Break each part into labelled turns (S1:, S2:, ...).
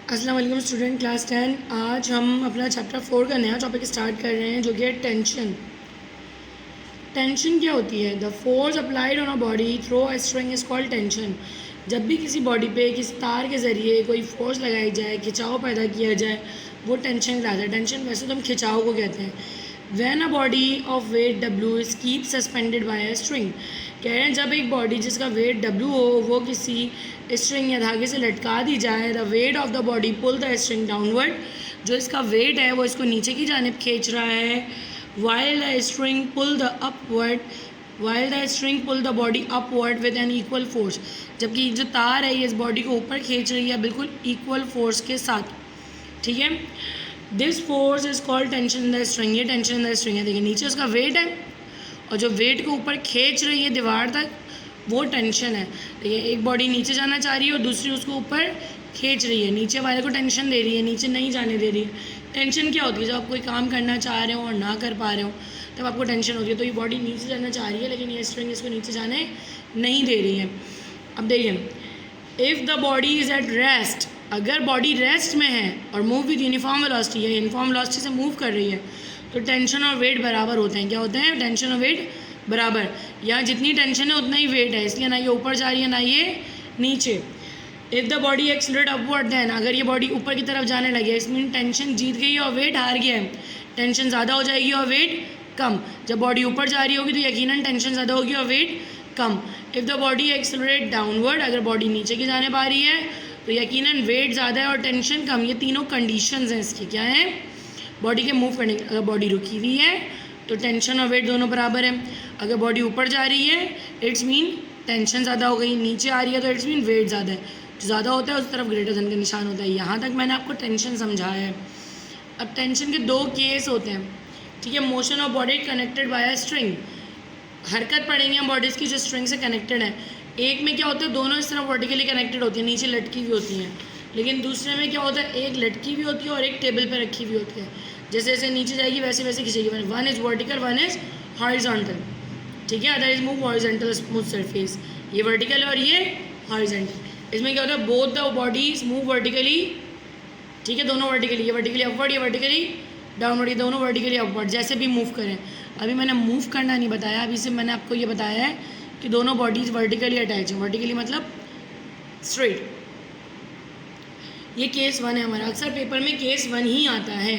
S1: अस्सलाम वालेकुम student class 10। आज हम अपना चैप्टर 4 का नया टॉपिक स्टार्ट कर रहे हैं जो कि है टेंशन। टेंशन क्या होती है? The force applied on a body through a string is called tension. जब भी किसी बॉडी पे किसी तार के ज़रिए कोई फोर्स लगाई जाए, खिंचाव पैदा किया जाए, वो टेंशन कहलाता है। टेंशन वैसे तो हम खिंचाव को कहते हैं। When a body of weight W is keep suspended by a string. कह रहे हैं जब एक बॉडी जिसका वेट डब्ल्यू हो वो किसी स्ट्रिंग या धागे से लटका दी जाए, the weight of the body pull the string downward. जो इसका वेट है वो इसको नीचे की जानिब खींच रहा है। while the string pull the body upward with an equal force। जबकि जो तार है ये इस बॉडी को ऊपर खींच रही है बिल्कुल इक्वल फोर्स के साथ। ठीक है, this force is called tension in the string. ये टेंशन इन द स्ट्रिंग है। देखिए नीचे उसका वेट है और जो वेट को ऊपर खींच रही है दीवार तक, वो टेंशन है। देखिए एक बॉडी नीचे जाना चाह रही है और दूसरी उसको ऊपर खींच रही है, नीचे वाले को टेंशन दे रही है, नीचे नहीं जाने दे रही है। टेंशन क्या होती है? जब आप कोई काम करना चाह रहे हो और ना कर पा रहे हो तब आपको टेंशन होती है। तो ये बॉडी नीचे जाना चाह रही है लेकिन ये स्ट्रिंग इसको नीचे जाने नहीं दे रही है। अब देखिए, if the body is at rest, अगर बॉडी रेस्ट में है और मूव विद यूनिफॉर्म वेलोसिटी है, यूनिफॉर्म वेलोसिटी से मूव कर रही है, तो टेंशन और वेट बराबर होते हैं। क्या होते हैं? टेंशन और वेट बराबर। यहाँ जितनी टेंशन है उतना ही वेट है, इसलिए ना ये ऊपर जा रही है ना ये नीचे। If the body accelerate upward, then अगर ये बॉडी ऊपर की तरफ जाने लगे, इसमें टेंशन जीत गई है और वेट हार गया है। टेंशन ज़्यादा हो जाएगी और वेट कम। जब बॉडी ऊपर जा रही होगी तो यकीनन टेंशन ज़्यादा होगी और वेट कम। If the body accelerate downward, अगर बॉडी नीचे की जाने पा रही है तो यकीनन वेट ज़्यादा है और टेंशन कम। ये तीनों कंडीशंस हैं इसकी। क्या है? बॉडी के मूव करने की। अगर बॉडी रुकी हुई है तो टेंशन और वेट दोनों बराबर है। अगर बॉडी ऊपर जा रही है इट्स मीन टेंशन ज़्यादा हो गई, नीचे आ रही है तो इट्स मीन वेट ज़्यादा है। जो ज़्यादा होता है उस तरफ ग्रेटर धन का निशान होता है। यहाँ तक मैंने आपको टेंशन समझाया है। अब टेंशन के दो केस होते हैं। ठीक है, motion of body connected by a string. हरकत पड़ेंगे हम बॉडीज़ की जो स्ट्रिंग से कनेक्टेड है। एक में क्या होता है, दोनों इस तरफ वर्टिकली कनेक्टेड होती है, नीचे लटकी हुई होती हैं। लेकिन दूसरे में क्या होता है, एक लटकी हुई होती है और एक टेबल पर रखी हुई होती है। जैसे जैसे नीचे जाएगी वैसे वैसे खींचेगी। One is vertical, one is horizontal. ठीक है, other is move horizontal smooth surface. ये वर्टिकल है और ये हॉरिजॉन्टल। इसमें क्या होता है, both the bodies move vertically. ठीक है, दोनों वर्टिकली, ये वर्टिकली अपवर्ड, ये वर्टिकली डाउनवर्ड, ये दोनों वर्टिकली अपवर्ड, जैसे भी मूव करें। अभी मैंने मूव करना नहीं बताया, अभी से मैंने आपको ये बताया है कि दोनों बॉडीज वर्टिकली अटैच हैं। वर्टिकली मतलब स्ट्रेट। ये केस 1 है हमारा। अक्सर पेपर में केस 1 ही आता है,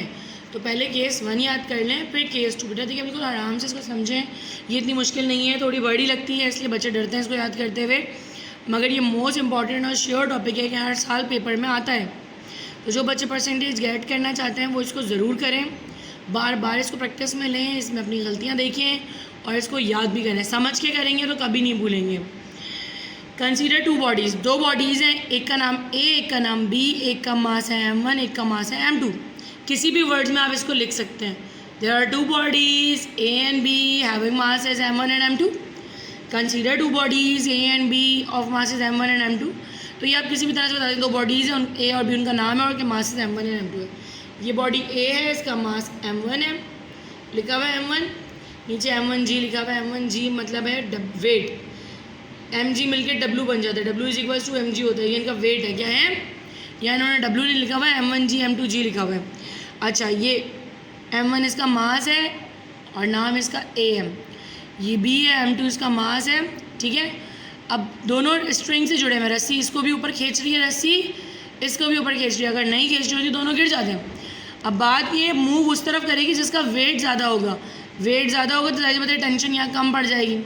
S1: तो पहले केस 1 याद कर लें फिर केस 2। बेटा देखिए बिल्कुल आराम से इसको समझें, ये इतनी मुश्किल नहीं है। थोड़ी बड़ी लगती है इसलिए बच्चे डरते हैं इसको याद करते हुए, मगर ये मोस्ट इंपॉर्टेंट और श्योर टॉपिक है कि हर साल पेपर में आता है। तो जो बच्चे परसेंटेज गेट करना चाहते हैं वो इसको ज़रूर करें, बार बार इसको प्रैक्टिस में लें, इसमें अपनी गलतियाँ देखें और इसको याद भी करें। समझ के करेंगे तो कभी नहीं भूलेंगे। कंसीडर 2 बॉडीज़, 2 बॉडीज़ हैं, एक का नाम ए, एक का नाम बी, एक का मास है m1, एक का मास है m2। किसी भी वर्ड्स में आप इसको लिख सकते हैं। There are 2 bodies A and B having mass as m1 and m2। Consider 2 bodies A and B of masses m1 and m2। तो ये आप किसी भी तरह से बता दें, 2 बॉडीज़ हैं, ए और बी उनका नाम है और के मासेस m1 एंड m2 है। ये बॉडी ए है, इसका मास m1 है, लिखा हुआ है m1, नीचे m1g लिखा हुआ है। m1g मतलब है वेट, mg मिलकर w बन जाता है, w is equals to mg होता है। ये इनका वेट है। क्या है? यहाँ इन्होंने w नहीं लिखा हुआ है, m1g m2g लिखा हुआ है। अच्छा, ये m1 इसका मास है और नाम इसका a है, ये b है, m2 इसका मास है। ठीक है, अब दोनों स्ट्रिंग से जुड़े हुए, रस्सी इसको भी ऊपर खींच रही है, रस्सी इसको भी ऊपर खींच रही है। अगर नहीं खींच रही होती दोनों गिर जाते हैं। अब बात ये मूव उस तरफ करेगी जिसका वेट ज़्यादा होगा। वेट ज़्यादा होगा तो जाहिर बात है टेंशन यहाँ कम पड़ जाएगी।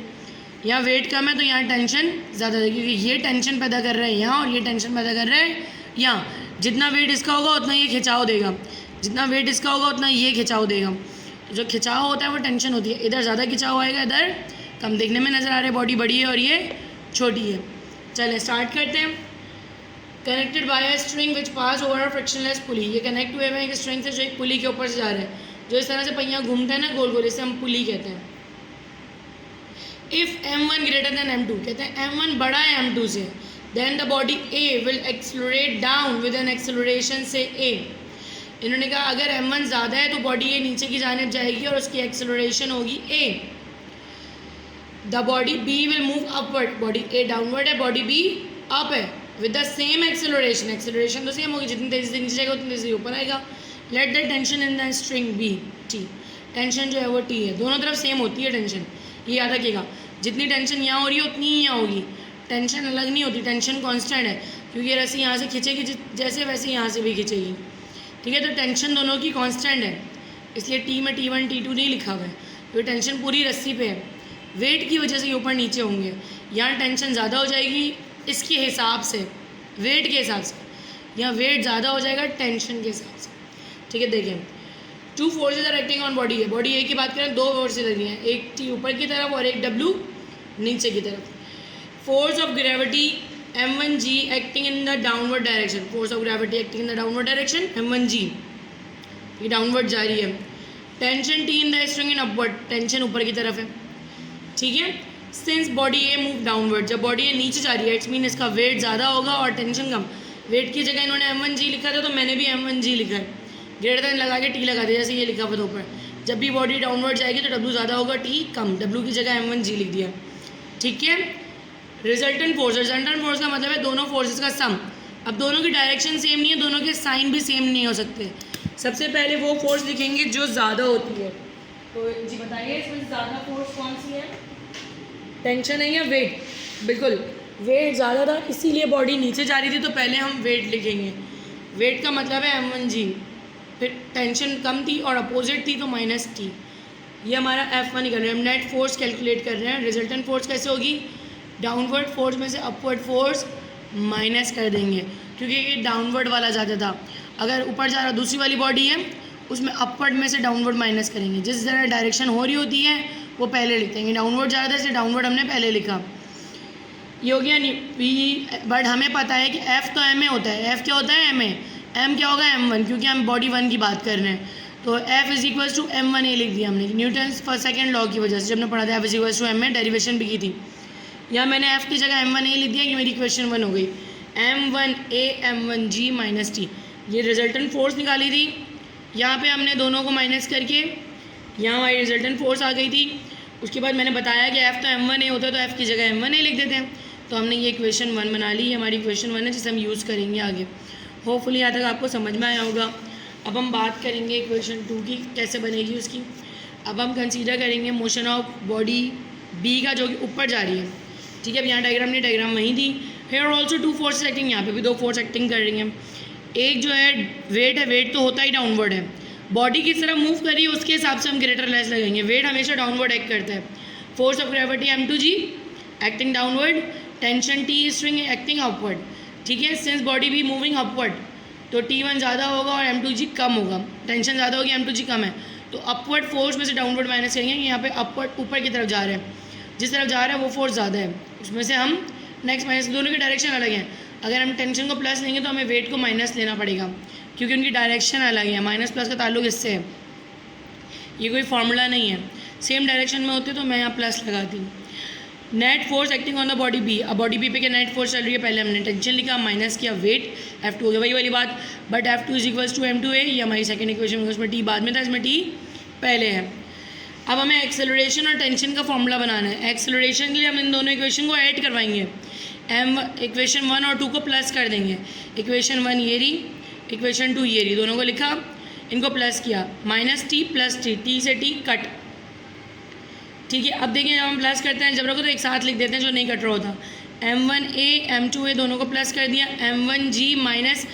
S1: यहाँ वेट कम है तो यहाँ टेंशन ज़्यादा है, क्योंकि ये टेंशन पैदा कर रहे हैं यहाँ और ये टेंशन पैदा कर रहे हैं यहाँ। जितना वेट इसका होगा उतना ये खिंचाव देगा, जितना वेट इसका होगा उतना ये खिंचाव देगा। तो जो खिंचाव होता है वो टेंशन होती है। इधर ज़्यादा खिंचाव आएगा, इधर कम। देखने में नज़र आ रहा है बॉडी बड़ी है और ये छोटी है। चलिए स्टार्ट करते हैं। Connected by a string which pass over a frictionless pulley. ये कनेक्ट हुए हैं एक स्ट्रिंग से जो एक पुली के ऊपर से जा रहा है, जो इस तरह से पहिया घूमता है ना गोल गोल, इसे हम पुली कहते हैं। If m1 greater than m2, कहते हैं m1 बड़ा है m2 से, then the body a will accelerate down with an acceleration से a। इन्होंने कहा अगर m1 ज़्यादा है तो बॉडी a नीचे की जानिब जाएगी और उसकी एक्सलरेशन होगी a। The body b will move upward, body a downward है, बॉडी b अप है, with the same acceleration, acceleration तो सेम होगी, जितनी तेज़ी से नीचे जाएगा उतनी तेज़ी से ऊपर आएगा. Let the tension in the string be T. Tension जो है वो टी है, दोनों तरफ सेम होती है टेंशन, ये याद रखिएगा. जितनी टेंशन यहाँ हो रही है उतनी ही यहाँ होगी, टेंशन अलग नहीं होती, टेंशन कांस्टेंट है, क्योंकि ये रस्सी यहाँ से खींचेगी जैसे वैसे यहाँ से भी खींचेगी. ठीक है, तो टेंशन दोनों की कांस्टेंट है, इसलिए टी में T1 T2 नहीं लिखा हुआ है. तो टेंशन पूरी रस्सी पे है, वेट की वजह से ये ऊपर नीचे होंगे. यहाँ टेंशन ज़्यादा हो जाएगी इसके हिसाब से, वेट के हिसाब से, यहाँ वेट ज़्यादा हो जाएगा टेंशन के हिसाब से. ठीक है, देखें, 2 forces are acting on body है. बॉडी ए की बात करें 2 फोर्सेज लग रही हैं, एक टी ऊपर की तरफ और एक डब्ल्यू नीचे की तरफ. Force of gravity m1g acting in the downward direction. Force of gravity acting in the downward direction m1g, ये डाउनवर्ड जा रही है. Tension T in the string in upward, tension ऊपर की तरफ है. ठीक है, since body A move downward, जब बॉडी ए नीचे जा रही है इट्स मीन इसका वेट ज़्यादा होगा और टेंशन कम. वेट की जगह इन्होंने m1g लिखा था तो मैंने भी m1g लिखा है, ग्रेटर देन लगा के टी लगा दिया, जैसे ये लिखा हुआ था ऊपर. जब भी बॉडी डाउनवर्ड जाएगी तो W ज़्यादा होगा, टी कम, W की जगह m1g लिख दिया. ठीक है, रिजल्टेंट फोर्स, रिजल्टेंट फोर्स का मतलब है दोनों फोर्सेस का सम. अब दोनों की डायरेक्शन सेम नहीं है, दोनों के साइन भी सेम नहीं हो सकते. सबसे पहले वो फोर्स लिखेंगे जो ज़्यादा होती है. तो जी बताइए इसमें ज़्यादा फोर्स कौन सी है, टेंशन है या वेट? बिल्कुल, वेट ज़्यादा था इसीलिए बॉडी नीचे जा रही थी, तो पहले हम वेट लिखेंगे. वेट का मतलब है m1g. फिर टेंशन कम थी और अपोजिट थी तो माइनस टी. ये हमारा F1 निकल रहा है. हम नेट फोर्स कैलकुलेट कर रहे हैं. रिजल्टेंट फोर्स कैसे होगी, डाउनवर्ड फोर्स में से अपवर्ड फोर्स माइनस कर देंगे, क्योंकि ये डाउनवर्ड वाला ज़्यादा था. अगर ऊपर जा रहा दूसरी वाली बॉडी है उसमें अपवर्ड में से डाउनवर्ड माइनस करेंगे. जिस तरह डायरेक्शन हो रही होती है वो पहले लिख देंगे. डाउनवर्ड जा रहा था इसलिए डाउनवर्ड हमने पहले लिखा. ये हो गया नहीं, बट हमें पता है कि F तो M में होता है. F क्या होता है, M में. M क्या होगा, M1, क्योंकि हम बॉडी 1 की बात कर रहे हैं. तो F is equals to M1A लिख दिया हमने, न्यूटन्स फर्स्ट सेकेंड लॉ की वजह से. जब हमने पढ़ा था F is equals to M में, डेरिवेशन भी की थी. यहाँ मैंने F की जगह M1A लिख दिया कि मेरी इक्वेशन 1 हो गई. M1A M1g माइनस टी, ये रिजल्टेंट फोर्स निकाली थी. यहाँ पे हमने दोनों को माइनस करके यहाँ हमारी रिजल्टेंट फोर्स आ गई थी. उसके बाद मैंने बताया कि F तो M1A होता है तो F की जगह M1A लिख देते हैं. तो हमने ये इक्वेशन 1 बना ली. हमारी इक्वेशन 1 है जिसे हम यूज़ करेंगे आगे. होपफुली यहाँ तक आपको समझ में आया होगा. अब हम बात करेंगे इक्वेशन 2 की कैसे बनेगी उसकी. अब हम कंसीडर करेंगे मोशन ऑफ बॉडी B का जो कि ऊपर जा रही है. ठीक है, अब यहाँ डायग्राम नहीं, डायग्राम वहीं थी. हेयर ऑल्सो 2 फोर्स एक्टिंग, यहाँ पे भी 2 फोर्स एक्टिंग कर रही हैं. एक जो है वेट है, वेट तो होता ही डाउनवर्ड है. बॉडी किस तरह मूव कर रही है उसके हिसाब से हम ग्रेटर लेस लगाएंगे. वेट हमेशा डाउनवर्ड एक्ट करता है. Force of gravity m2g acting downward, tension T string acting upward. ठीक है, सिंस बॉडी भी मूविंग अपवर्ड तो T1 ज़्यादा होगा और m2g कम होगा. टेंशन ज़्यादा होगी, m2g कम है, तो अपवर्ड फोर्स में से डाउनवर्ड माइनस करेंगे. यहाँ पे अपवर्ड ऊपर की तरफ जा रहे हैं, जिस तरफ जा रहा है वो फोर्स ज़्यादा है, उसमें से हम नेक्स्ट माइनस. दोनों की डायरेक्शन अलग है. अगर हम टेंशन को प्लस लेंगे तो हमें वेट को माइनस लेना पड़ेगा, क्योंकि उनकी डायरेक्शन अलग है. माइनस प्लस का ताल्लुक इससे है, ये कोई फार्मूला नहीं है. सेम डायरेक्शन में होते तो मैं यहाँ प्लस लगाती. Net force acting on the body B. अब बॉडी बी पे क्या नेट फोर्स चल रही है, पहले हमने टेंशन लिखा, माइनस किया वेट, F2 हो गया, वही वाली बात. But F2 is equals to M2A, ये हमारी सेकेंड इक्वेशन में. उसमें टी बाद में था, इसमें टी पहले है. अब हमें एक्सेलरेशन और टेंशन का फॉर्मूला बनाना है. एक्सेलरेशन के लिए हम इन दोनों इक्वेशन को ऐड करवाएंगे. इक्वेशन 1 और 2 को प्लस कर देंगे. इक्वेशन 1 ये रही, इक्वेशन 2 ये रही, दोनों को लिखा, इनको प्लस किया. Minus T plus T, T से टी कट. ठीक है, अब देखिए जब हम प्लस करते हैं, जब रखो तो एक साथ लिख देते हैं जो नहीं कट रहा होता. M1A M2A दोनों को प्लस कर दिया. M1g माइनस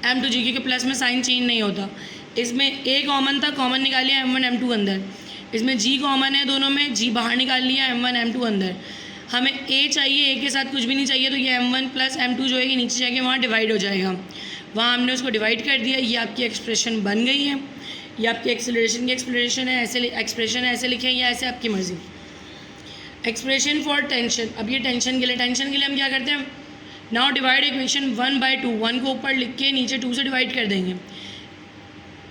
S1: M2g, क्योंकि प्लस में साइन चेंज नहीं होता. इसमें A कॉमन था, कॉमन निकाल लिया M1 M2 अंदर. इसमें G कॉमन है दोनों में, G बाहर निकाल लिया, M1 M2 अंदर. हमें A चाहिए, A के साथ कुछ भी नहीं चाहिए, तो ये M1 प्लस M2 जो है कि नीचे जाके वहाँ डिवाइड हो जाएगा. वहाँ हमने उसको डिवाइड कर दिया. ये आपकी एक्सप्रेशन बन गई है. ये आपकी एक्सेलरेशन की एक्सप्रेशन है, ऐसे एक्सप्रेशन ऐसे लिखें या ऐसे, आपकी मर्जी. Expression for tension. अब ये टेंशन के लिए हम क्या करते हैं, नाउ डिवाइड इक्वेशन 1/2. 1 को ऊपर लिख के नीचे 2 से डिवाइड कर देंगे.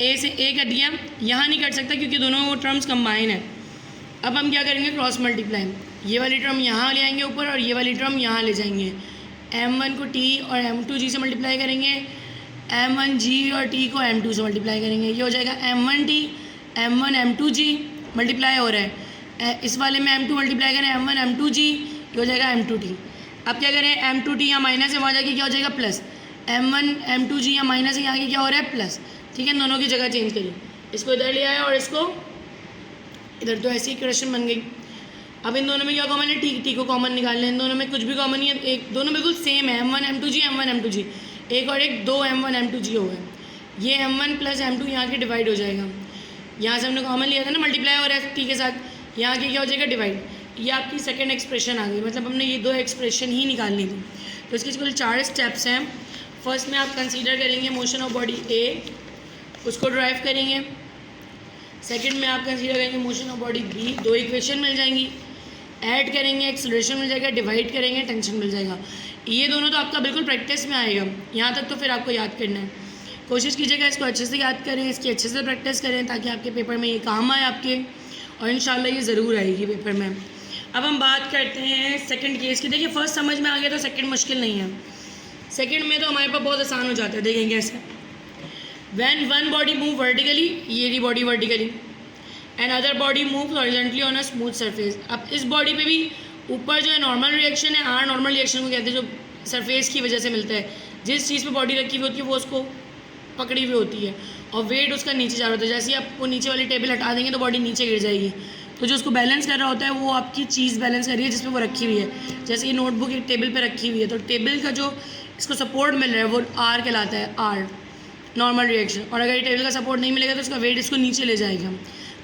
S1: A से A कर दिया, यहाँ नहीं कर सकता क्योंकि दोनों वो टर्म्स कंबाइन है. अब हम क्या करेंगे, क्रॉस मल्टीप्लाई. ये वाली टर्म यहाँ ले आएंगे ऊपर और ये वाली टर्म यहाँ ले जाएंगे. M1 को T और M2G से मल्टीप्लाई करेंगे, M1G और T को M2 से मल्टीप्लाई करेंगे. ये हो जाएगा M1T M1 M2G मल्टीप्लाई हो रहा है. इस वाले में M2 मल्टीप्लाई करें M1 M2G, ये हो जाएगा M2T. अब क्या करें, M2T यहाँ माइनस है, वहाँ जाके क्या हो जाएगा प्लस, M1 M2G यहाँ माइनस है, यहाँ के क्या हो रहा है प्लस, ठीक है। दोनों की जगह चेंज करिए, इसको इधर ले आया और इसको इधर, तो ऐसी इक्वेशन बन गई। अब इन दोनों में क्या कॉमन है, टी को कॉमन निकाल लें, इन दोनों में कुछ भी कॉमन नहीं है, एक दोनों बिल्कुल सेम है, M1 M2G M1 M2G, एक और एक, दो M1 M2G हो गए, ये M1 प्लस M2 यहाँ के डिवाइड हो जाएगा, यहाँ से हमने कॉमन लिया था ना मल्टीप्लाई और टी के साथ, यहाँ के क्या हो जाएगा डिवाइड, ये आपकी सेकंड एक्सप्रेशन आ गई, मतलब हमने ये दो एक्सप्रेशन ही निकालनी थी। तो इसके कुल 4 स्टेप्स हैं। फर्स्ट में आप कंसीडर करेंगे मोशन ऑफ बॉडी ए, उसको ड्राइव करेंगे। सेकंड में आप कंसीडर करेंगे motion of body B, 2 equation मिल जाएंगी, ऐड करेंगे एक्सेलरेशन मिल जाएगा, डिवाइड करेंगे टेंशन मिल जाएगा। ये दोनों तो आपका बिल्कुल प्रैक्टिस में आएगा, यहाँ तक तो फिर आपको याद करना है। कोशिश कीजिएगा इसको अच्छे से याद करें, इसकी अच्छे से प्रैक्टिस करें ताकि आपके पेपर में ये काम आए आपके, और इंशाल्लाह ये ज़रूर आएगी पेपर में। अब हम बात करते हैं सेकंड केस की। देखिए फर्स्ट समझ में आ गया तो सेकंड मुश्किल नहीं है, सेकंड में तो हमारे पास बहुत आसान हो जाता है। देखेंगे ऐसे, when one body move vertically, ये रही body vertically, and other body move horizontally on a smooth surface. अब इस बॉडी पे भी ऊपर जो है नॉर्मल रिएक्शन है, आर नॉर्मल रिएक्शन को कहते हैं, जो सरफेस की वजह से मिलता है। जिस चीज़ पे बॉडी रखी हुई होती है वो उसको पकड़ी हुई होती है और वेट उसका नीचे जा रहा होता है। जैसे ही आप वो नीचे वाली टेबल हटा देंगे तो बॉडी नीचे गिर जाएगी, तो जो उसको बैलेंस कर रहा होता है वो आपकी चीज़ बैलेंस कर रही है जिसमें वो रखी हुई है। जैसे ये नोटबुक एक टेबल पे रखी हुई है, तो टेबल का जो इसको सपोर्ट मिल रहा है वो आर कहलाता है, आर नॉर्मल रिएक्शन। और अगर ये टेबल का सपोर्ट नहीं मिलेगा तो उसका वेट इसको नीचे ले जाएगा।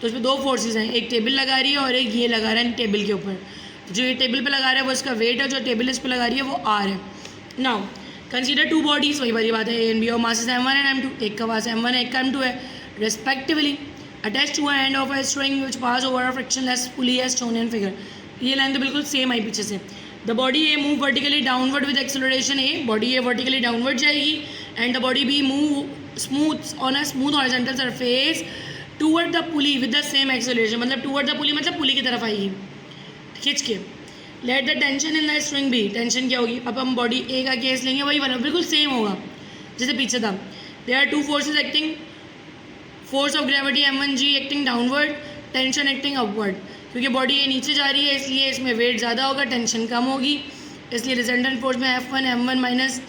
S1: तो इसमें 2 फोर्सेस हैं, एक टेबल लगा रही है और एक ये लगा रहा है टेबल के ऊपर। जो ये टेबल पे लगा रहा है वो इसका वेट है, जो टेबल इस पर लगा रही है वो आर है। नाउ कंसीडर 2 बॉडीज़, वही वाली बात है, ए एंड बी और मासेस M1 एंड M2, एक का मास M1 है एक का M2 है respectively, attach to end of a string which pass over a frictionless pulley as shown in figure. ये लाइन तो बिल्कुल सेम आई पीछे से। The body A move vertically downward with acceleration a, body A vertically downward जाएगी, and the body B move smooth on a smooth horizontal surface toward the pulley with the same acceleration. मतलब toward the pulley मतलब pulley की तरफ आएगी खींच के। Let the tension in the string be, tension क्या होगी, अब हम बॉडी ए का केस लेंगे, वही वाला बिल्कुल सेम होगा जैसे पीछे था। There are 2 forces acting, force of gravity M1G acting downward, tension acting upward. क्योंकि बॉडी ये नीचे जा रही है इसलिए इसमें वेट ज़्यादा होगा, टेंशन कम होगी, इसलिए रिजल्टेंट फोर्स में F1 M1 minus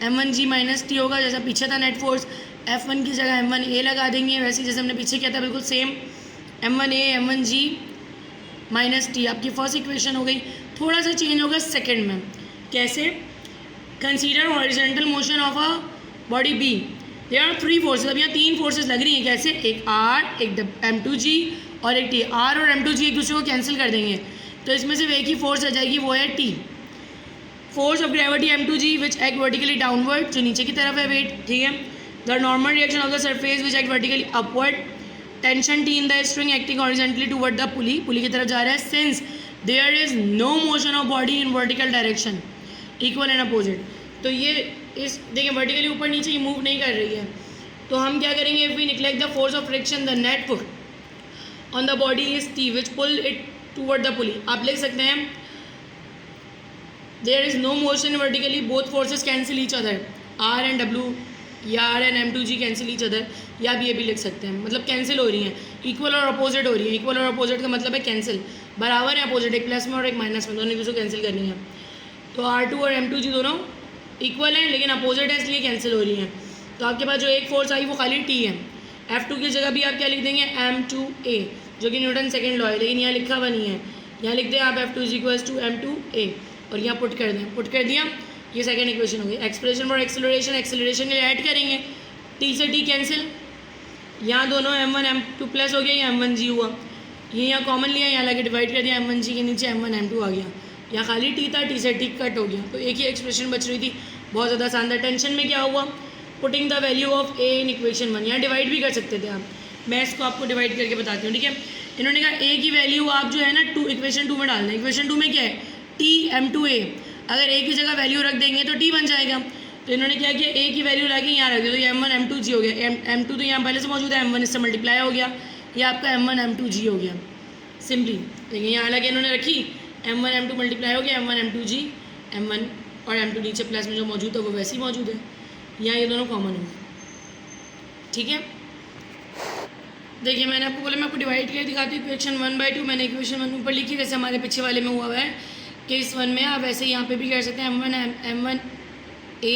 S1: M1G minus T होगा। जैसा पीछे था नेट फोर्स, F1 की जगह M1A लगा देंगे, वैसे जैसे हमने पीछे किया था बिल्कुल same, M1A M1G minus T। आपकी फर्स्ट इक्वेशन हो गई। थोड़ा सा चेंज होगा सेकंड में, कैसे, consider horizontal motion of a body B, there are 3 forces. अब यहाँ 3 फोर्सेज लग रही हैं, कैसे, एक R, एक M2G और एक T। R और M2G एक दूसरे को कैंसिल कर देंगे तो इसमें सिर्फ एक ही फोर्स आ जाएगी, वो है T। Force of gravity M2G which act vertically downward, जो नीचे की तरफ है वेट, ठीक है। The normal reaction of the surface which act vertically upward, tension T in the string acting horizontally toward the pulley, pulley की तरफ जा रहा है। Since there is no motion of body in vertical direction equal and opposite, तो ये इस देखिए vertically ऊपर नीचे ये मूव नहीं कर रही है, तो हम क्या करेंगे, if we neglect the force of friction the net force on the body is T which pull it toward the pulley. आप लिख सकते हैं there is no motion vertically, both forces cancel each other, R and W या R and M2G cancel each other, या आप ये भी लिख सकते हैं, मतलब कैंसिल हो रही हैं, इक्वल और अपोजिट हो रही है। इक्वल और अपोजिट का मतलब है कैंसिल, बराबर है अपोजिट, एक प्लस में और एक माइनस में, दोनों एक दूसरे को कैंसिल करनी है। तो R2 और M2G दोनों इक्वल हैं लेकिन अपोजिट है इसलिए कैंसिल हो रही हैं। तो आपके पास जो एक फोर्स आई वो खाली T है। F2 की जगह भी आप क्या लिख देंगे, M2A, जो कि न्यूटन सेकेंड लॉ है, लेकिन यहाँ लिखा हुआ नहीं है, यहाँ लिख दें आप F2 is equals to M2A और यहाँ पुट कर दें, पुट कर दिया, ये सेकंड इक्वेशन हो गई। एक्सप्रेशन फॉर एक्सेलरेशन, एक्सेलरेशन के लिए ऐड करेंगे, T से T कैंसिल, यहाँ दोनों M1 M2 प्लस हो गया, ये M1G हुआ, ये यहाँ कॉमन लिया, यहाँ लगे डिवाइड कर दिया, M1G के नीचे M1 M2 आ गया, यहाँ खाली T था, T से T कट हो गया, तो एक ही एक्सप्रेशन बच रही थी, बहुत ज़्यादा आसान था। टेंशन में क्या हुआ, putting the value of A in equation 1, यहाँ डिवाइड भी कर सकते थे आप, मैं इसको आपको डिवाइड करके बताती हूँ, ठीक है। इन्होंने कहा A की वैल्यू आप जो है ना इक्वेशन 2 में डाल दें। इक्वेशन 2 में क्या है, T M2A, अगर A की जगह वैल्यू रख देंगे तो T बन जाएगा। तो इन्होंने क्या किया, A की वैल्यू ला के यहाँ रख दी, तो ये M1 M2G हो गया, M2 तो यहाँ पहले से मौजूद है, M1 इससे मल्टीप्लाई हो गया, ये आपका M1 M2G हो गया सिंपली। देखिए यहाँ हालांकि इन्होंने रखी M1 M2 मल्टीप्लाई हो गया, M1 M2G, M1 और M2 नीचे प्लस में जो मौजूद है वो वैसे ही मौजूद है, यहाँ ये दोनों कॉमन हो गए, ठीक है। देखिए मैंने आपको बोला, मैं आपको डिवाइड करके दिखाती हूँ इक्वेशन 1/2, मैंने इक्वेशन 1 ऊपर लिखी जैसे हमारे पीछे वाले में हुआ है। केस 1 में आप वैसे यहाँ पे भी कर सकते हैं m1 a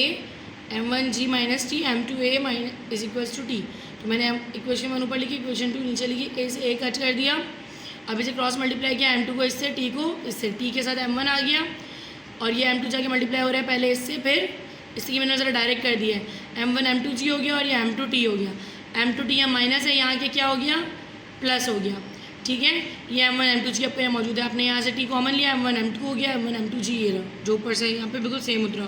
S1: m1g minus T m2a minus is equals to T. तो मैंने इक्वेशन 1 ऊपर लिखी, इक्वेशन 2 नीचे लिखी, a से a कट कर दिया, अब इसे क्रॉस मल्टीप्लाई किया, m2 को इससे, t को इससे, t के साथ m1 आ गया और ये m2 जाके मल्टीप्लाई हो रहा है पहले इससे फिर इसकी मैंने ज़रा डायरेक्ट कर दिया है, m1 m2g हो गया और ये m2t हो गया, m2t यहाँ माइनस है, यहाँ के क्या हो गया प्लस हो गया, ठीक है। ये m1 m2g आपको यहाँ मौजूद है, आपने यहाँ से t कॉमन लिया, m1 m2 हो गया, m1 m2g ये रहा जो ऊपर से यहाँ पे बिल्कुल सेम उतरा।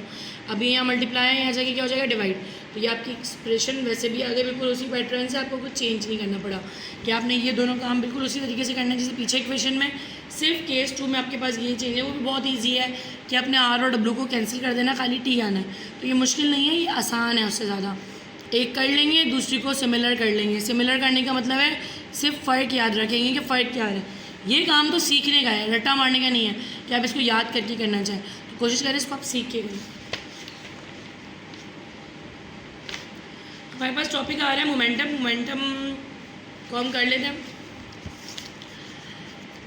S1: अभी यहाँ मल्टीप्लाई है, यहाँ जाके क्या हो जाएगा डिवाइड, तो ये आपकी एक्सप्रेशन वैसे भी आगे बिल्कुल उसी पैटर्न से, आपको कुछ चेंज नहीं करना पड़ा कि आपने ये दोनों काम बिल्कुल उसी तरीके से करना है जैसे पीछे इक्वेशन में। सिर्फ केस 2 में आपके पास ये चेंज है, वो भी बहुत ईजी है कि आपने आर और डब्ल्यू को कैंसिल कर देना, खाली टी आना है। तो ये मुश्किल नहीं है, ये आसान है उससे ज़्यादा। एक कर लेंगे, दूसरी को सिमिलर कर लेंगे। सिमिलर करने का मतलब है सिर्फ फ़र्क याद रखेंगे कि फ़र्क क्या है। ये काम तो सीखने का है, रट्टा मारने का नहीं है कि आप इसको याद करके करना चाहें। तो कोशिश करें इसको आप सीख के करें। हमारे पास टॉपिक आ रहा है मोमेंटम। मोमेंटम को हम कर लेते हैं।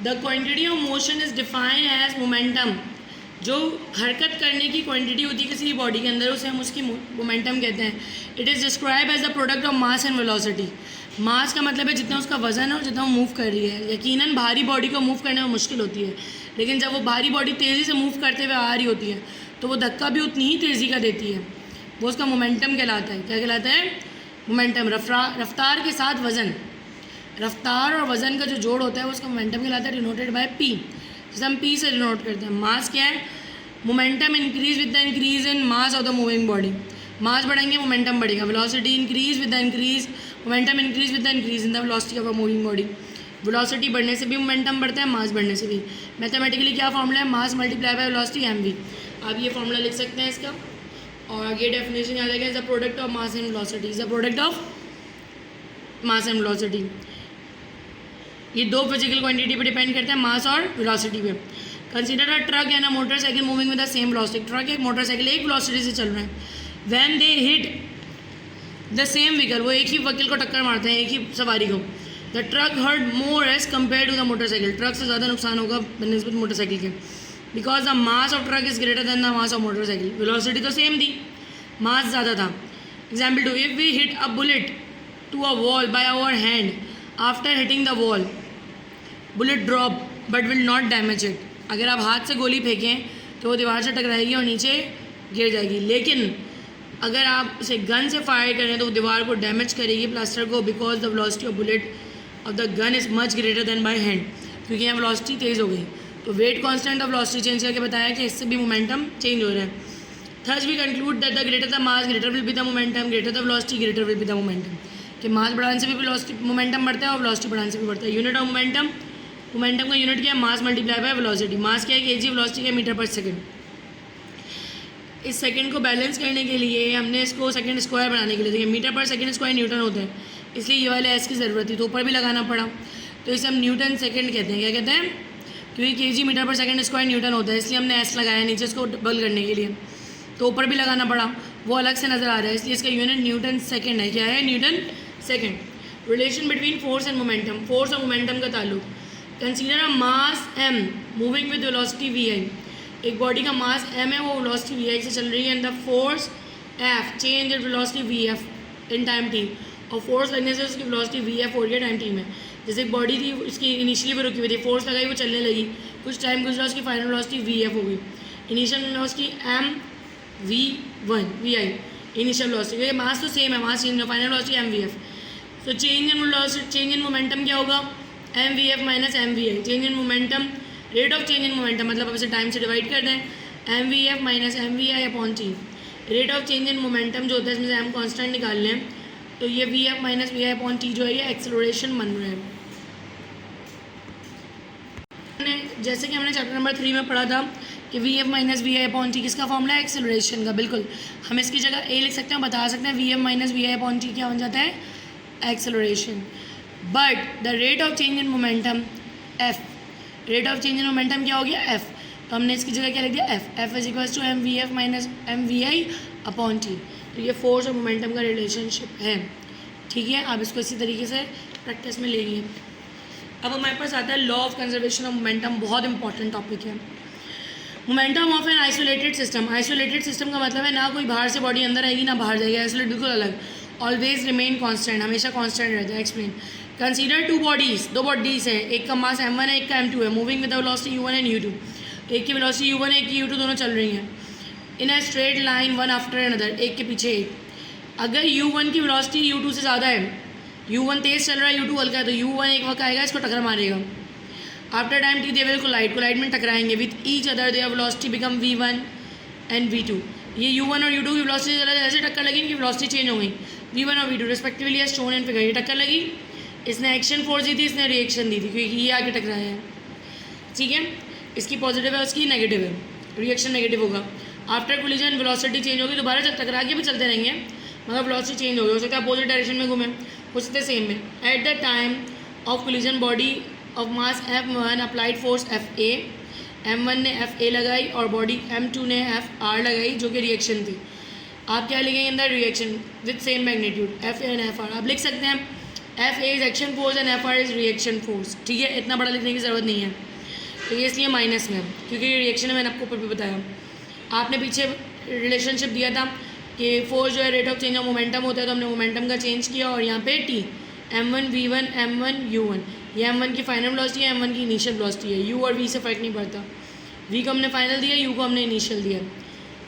S1: The quantity of motion is defined as momentum. जो हरकत करने की क्वांटिटी होती है किसी भी बॉडी के अंदर, उसे हम उसकी मोमेंटम कहते हैं। It is describe as the product of mass and velocity. Mass का मतलब है जितना उसका वजन है और जितना वो मूव कर रही है। यकीनन भारी बॉडी को मूव करने में मुश्किल होती है, लेकिन जब वो भारी बॉडी तेज़ी से मूव करते हुए आ रही होती है तो वो धक्का भी उतनी ही तेज़ी का देती है, वो उसका मोमेंटम कहलाता है। क्या कहलाता है? मोमेंटम। रफ्तार के साथ वज़न, रफ्तार और वज़न का जो जोड़ होता है वो उसका मोमेंटम कहलाता है, डिनोटेड बाय पी। जैसे हम पी से डिनोट करते हैं। मास क्या है? Momentum increase with the increase in mass of the moving body. Mass बढ़ेंगे मोमेंटम बढ़ेगा। Velocity increase with the increase, momentum increase with the increase in the velocity of a moving body. Velocity बढ़ने से भी momentum बढ़ता है, मास बढ़ने से भी। मैथमेटिकली क्या फॉर्मूला है? Mass multiply by velocity mv। आप ये फॉर्मूला लिख सकते हैं इसका, और आगे डेफिनेशन याद आएगा, is the product of mass and velocity. Is the product of mass and velocity. ये दो फिजिकल क्वांटिटी पे डिपेंड करते हैं, मास और वेलोसिटी पे। Consider a truck and a motorcycle moving with the same velocity. Truck एक मोटरसाइकिल एक velocity से चल रहे हैं। When they hit the same vehicle, वो एक ही व्हीकल को टक्कर मारते हैं, एक ही सवारी को। The truck hurt more as compare to the motorcycle. Truck से ज़्यादा नुकसान होगा बनस्बत मोटरसाइकिल के, because the mass of truck is greater than the mass of motorcycle. Velocity तो सेम थी, मास ज़्यादा था। Example 2, if we hit a bullet to a wall by our hand after hitting the wall, bullet drop but will not damage it. अगर आप हाथ से गोली फेंकें तो वो दीवार से टकराएगी और नीचे गिर जाएगी, लेकिन अगर आप उसे गन से फायर करें तो वो दीवार को डैमेज करेगी, प्लास्टर को, because the velocity of bullet of the gun is much greater than by hand. क्योंकि यहाँ वेलोसिटी तेज़ हो गई, तो weight constant of velocity change करके बताया कि इससे भी मोमेंटम चेंज हो रहा है। Thus we conclude that the greater the mass greater will be the momentum, greater the velocity greater will be the momentum. कि मास बढ़ाने से भी वेलोसिटी मोमेंटम बढ़ता है और वेलोसिटी बढ़ाने से भी बढ़ता है। यूनिट ऑफ मोमेंटम, मोमेंटम का यूनिट क्या है? Mass multiply by velocity. Mass क्या है? केजी, वेलोसिटी क्या है? मीटर पर सेकंड। इस सेकंड को बैलेंस करने के लिए हमने इसको सेकंड स्क्वायर बनाने के लिए, देखिए मीटर पर सेकंड स्क्वायर न्यूटन होता है, इसलिए ये वाले एस की ज़रूरत थी, तो ऊपर भी लगाना पड़ा। तो इसे हम न्यूटन सेकंड कहते हैं। क्या कहते हैं? क्योंकि केजी मीटर पर सेकंड स्क्वायर न्यूटन होता है, इसलिए हमने एस लगाया नीचे इसको डबल करने के लिए, तो ऊपर भी लगाना पड़ा, वो अलग से नज़र आ रहा है, इसलिए इसका यूनिट न्यूटन सेकंड है। क्या है? Newton second. Relation between force and momentum, force और मोमेंटम का ताल्लुक। Consider a mass m moving with velocity vi। एक बॉडी का मास m है, वो वेलोसिटी vi से चल रही है, and the force f change in velocity vf in time t, और फोर्स लगने से उसकी वेलोसिटी vf हो रही है टाइम t में। जैसे एक बॉडी थी, उसकी इनिशियली वो रुकी हुई थी, फोर्स लगाई, वो चलने लगी, कुछ टाइम गुजरा, उसकी फाइनल वेलोसिटी vf हो गई। Initial velocity mv1 vi initial velocity, क्योंकि मास तो सेम है, mass change, final velocity mvf। तो change in velocity, change in momentum क्या होगा? mvf minus mvi। Change in momentum, rate of change in momentum, मतलब अब इसे टाइम से डिवाइड कर दें, mvf minus mvi upon t। Rate of change in momentum जो होता है, इसमें से हम कांस्टेंट निकाल लें, तो ये vf minus vi upon t जो है ये एक्सेलरेशन बन रहा है। जैसे कि हमने चैप्टर नंबर 3 में पढ़ा था कि vf minus vi upon t किसका फॉर्मूला है? एक्सेलरेशन का। बिल्कुल, हम इसकी जगह a लिख सकते हैं, बता सकते हैं vf minus vi upon t क्या बन जाता है? Acceleration. But the rate of change in momentum f, rate of change in momentum क्या हो गया? f। तो हमने इसकी जगह क्या लिख दिया? f is equals to mvf minus mvi upon t। तो ये फोर्स और मोमेंटम का रिलेशनशिप है, ठीक है। आप इसको इसी तरीके से प्रैक्टिस में ले लिए। अब हमारे पास आता है law of conservation of momentum, बहुत इंपॉर्टेंट टॉपिक है। Momentum of N isolated system, isolated system का मतलब है ना कोई बाहर से बॉडी अंदर आएगी ना बाहर जाएगी, आइसोलेट बिल्कुल अलग, ऑलवेज रिमेन कांस्टेंट, हमेशा कांस्टेंट रहता है। एक्सप्लेन। कंसीडर टू बॉडीज, दो बॉडीज है, एक का मास m1 है, एक का m2 है, moving with velocity u1 and u2, एक की वेलोसिटी u1 है, एक की u2, दोनों चल रही हैं in a straight line one after another, एक के पीछे एक। अगर u1 की वेलोसिटी u2 से ज़्यादा है, u1 तेज़ चल रहा है, u2 हल्का है, तो u1 एक वक्त आएगा इसको टक्कर मारेगा। After time T they will collide में टकराएंगे with each other, their velocity become v1 and v2। ये u1 और u2 की वेलोसिटी जैसे टक्कर लगी, इनकी वेलोसिटी चेंज हो गई, v1 और v2 respectively as shown in figure. ये टक्कर लगी, इसने एक्शन फोर्स दी थी, इसने रिएक्शन दी थी, क्योंकि ये आगे टकराया है, ठीक है। इसकी पॉजिटिव है, उसकी नेगेटिव है, रिएक्शन नेगेटिव होगा। आफ्टर कोलिजन वेलोसिटी चेंज होगी, दोबारा जब टकरा के भी चलते रहेंगे मगर वेलोसिटी चेंज होगी, हो सकता है अपोजिट डायरेक्शन में घूमें, हो सकता है सेम में। At the time of collision body of mass m1 applied force fa, m1 ने fa लगाई और बॉडी m2 ने fr लगाई, जो कि रिएक्शन थी। आप क्या लिखेंगे अंदर, reaction with same magnitude, fa and fr। आप लिख सकते हैं fa is action force and fr is reaction force, ठीक है। इतना बड़ा लिखने की ज़रूरत नहीं है, तो ये इसलिए माइनस में, क्योंकि ये रिएक्शन है, मैंने आपको ऊपर भी बताया। आपने पीछे रिलेशनशिप दिया था कि फोर्स जो है rate of change of momentum होता है, तो हमने मोमेंटम का चेंज किया और यहाँ पे t m1 v1 m1 u1, ये m1 की फाइनल वेलोसिटी है, m1 की इनिशियल वेलोसिटी है, u और v से फ़र्क नहीं पड़ता। v को हमने फाइनल दिया, u को हमने इनिशियल दिया,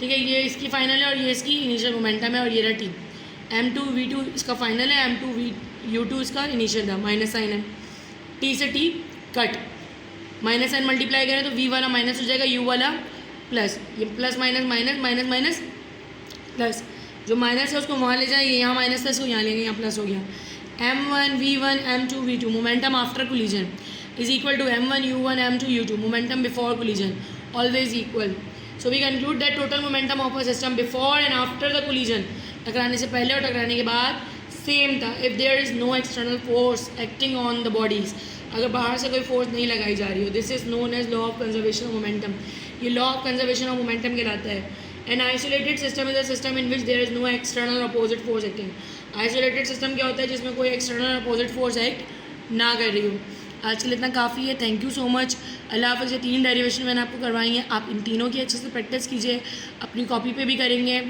S1: ठीक है। ये इसकी फाइनल है और ये इसकी इनिशियल मोमेंटम है, और ये रहा t। m2 v2 इसका फाइनल है, m2 u2 इसका इनिशियल था, माइनस साइन है, t से t cut, minus sign multiply करें तो v वाला माइनस हो जाएगा, u वाला प्लस, ये plus minus minus minus minus plus, जो माइनस है उसको वहाँ ले जाए, यहाँ माइनस था इसको यहाँ ले गए, यहाँ प्लस हो गया। m1 v1 m2 v2 momentum after collision is equal to m1 u1 m2 u2 momentum before collision, always equal. So we conclude that total momentum of a system before and after the collision, टकराने से पहले और टकराने के बाद same था। If there is no external force acting on the bodies, अगर बाहर से कोई फोर्स नहीं लगाई जा रही हो, this is known as law of conservation of momentum, ये law of conservation of momentum कहलाता है। An isolated system is a system in which there is no external opposite force acting. Isolated system क्या होता है, जिसमें कोई external opposite force act ना कर रही हो। आज के लिए इतना काफ़ी है, थैंक यू सो मच, अल्लाह हाफ़िज़। ये 3 डेरिवेशन मैंने आपको करवाई हैं, आप इन तीनों की अच्छे से प्रैक्टिस कीजिए, अपनी कॉपी पे भी करेंगे।